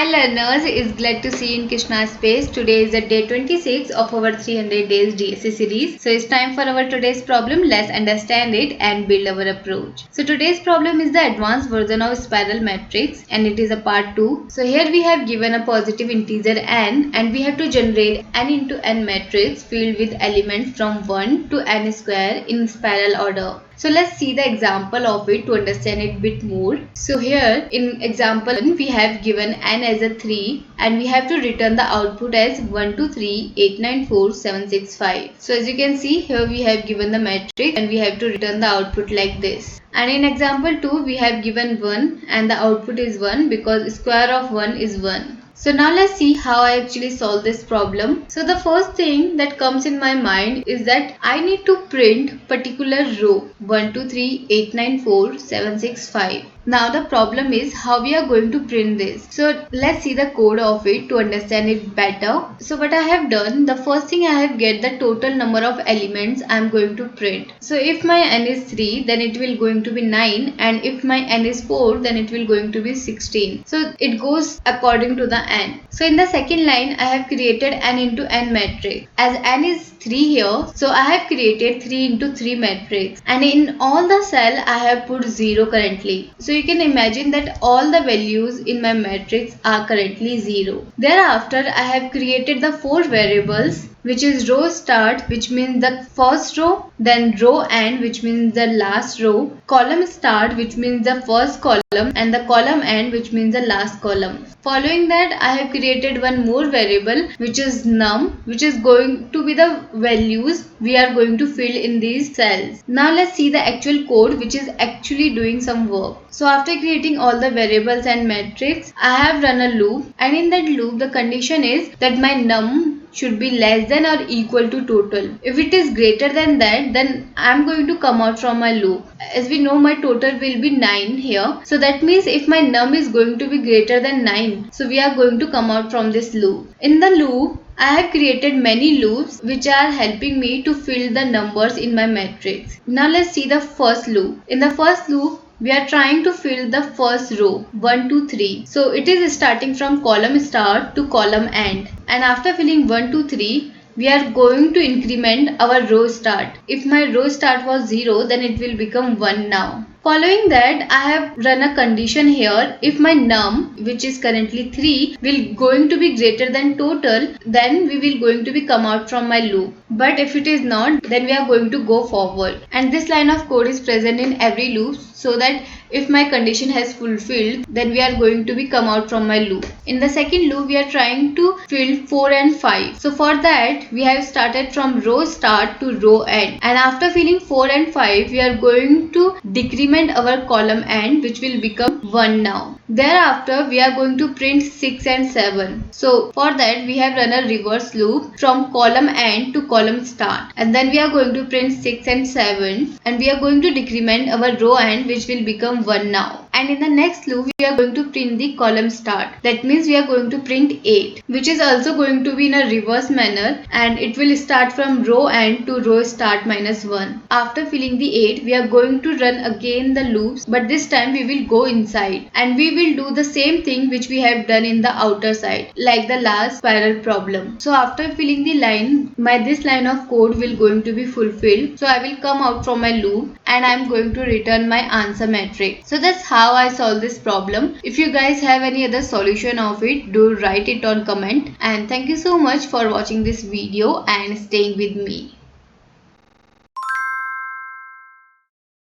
learners, is glad to see you in Krishna's space. Today is the day 26 of our 300 days DSA series. So it's time for our today's problem. Let's understand it and build our approach. So today's problem is the advanced version of spiral matrix and it is a part 2. So here we have given a positive integer n and we have to generate n into n matrix filled with elements from 1 to n square in spiral order. So let's see the example of it to understand it a bit more. So here in example we have given n as a 3 and we have to return the output as 123894765. So as you can see here we have given the matrix and we have to return the output like this. And in example 2 we have given 1 and the output is 1 because square of 1 is 1. So now let's see how I actually solve this problem. So the first thing that comes in my mind is that I need to print particular row 123894765. Now the problem is how we are going to print this. So let's see the code of it to understand it better. So what I have done, the first thing I have get the total number of elements I am going to print. So if my n is 3 then it will going to be 9 and if my n is 4 then it will going to be 16. So it goes according to the n. So in the second line I have created n into n matrix. As n is 3 here, so I have created 3 into 3 matrix and in all the cell I have put 0 currently. So you can imagine that all the values in my matrix are currently 0. Thereafter I have created the 4 variables, which is row start, which means the first row, then row end, which means the last row, column start, which means the first column, and the column end, which means the last column. Following that I have created one more variable, which is num, which is going to be the values we are going to fill in these cells. Now let's see the actual code which is actually doing some work. So after creating all the variables and matrix, I have run a loop and in that loop the condition is that my num should be less than or equal to total. If it is greater than that, then I am going to come out from my loop. As we know, my total will be 9 here. So that means if my num is going to be greater than 9, so we are going to come out from this loop. In the loop, I have created many loops which are helping me to fill the numbers in my matrix. Now let's see the first loop. In the first loop, we are trying to fill the first row 1 2 3. So it is starting from column start to column end, and after filling 1 2 3 we are going to increment our row start. If my row start was 0 then it will become 1 now. Following that I have run a condition here. If my num, which is currently 3, will going to be greater than total, then we will going to be come out from my loop. But if it is not, then we are going to go forward. And this line of code is present in every loop so that if my condition has fulfilled, then we are going to be come out from my loop. In the second loop, we are trying to fill 4 and 5. So for that, we have started from row start to row end. And after filling 4 and 5, we are going to decrement our column end, which will become 1 now. Thereafter, we are going to print 6 and 7. So for that, we have run a reverse loop from column end to column start. And then we are going to print 6 and 7. And we are going to decrement our row end, which will become 1 now. And in the next loop, we are going to print the column start. That means we are going to print 8, which is also going to be in a reverse manner. And it will start from row end to row start minus 1. After filling the 8, we are going to run again the loops. But this time we will go inside. And we will do the same thing which we have done in the outer side, like the last spiral problem. So after filling the line, this line of code will going to be fulfilled. So I will come out from my loop and I am going to return my answer matrix. So that's how I solve this problem. If you guys have any other solution of it, do write it on comment. And thank you so much for watching this video and staying with me.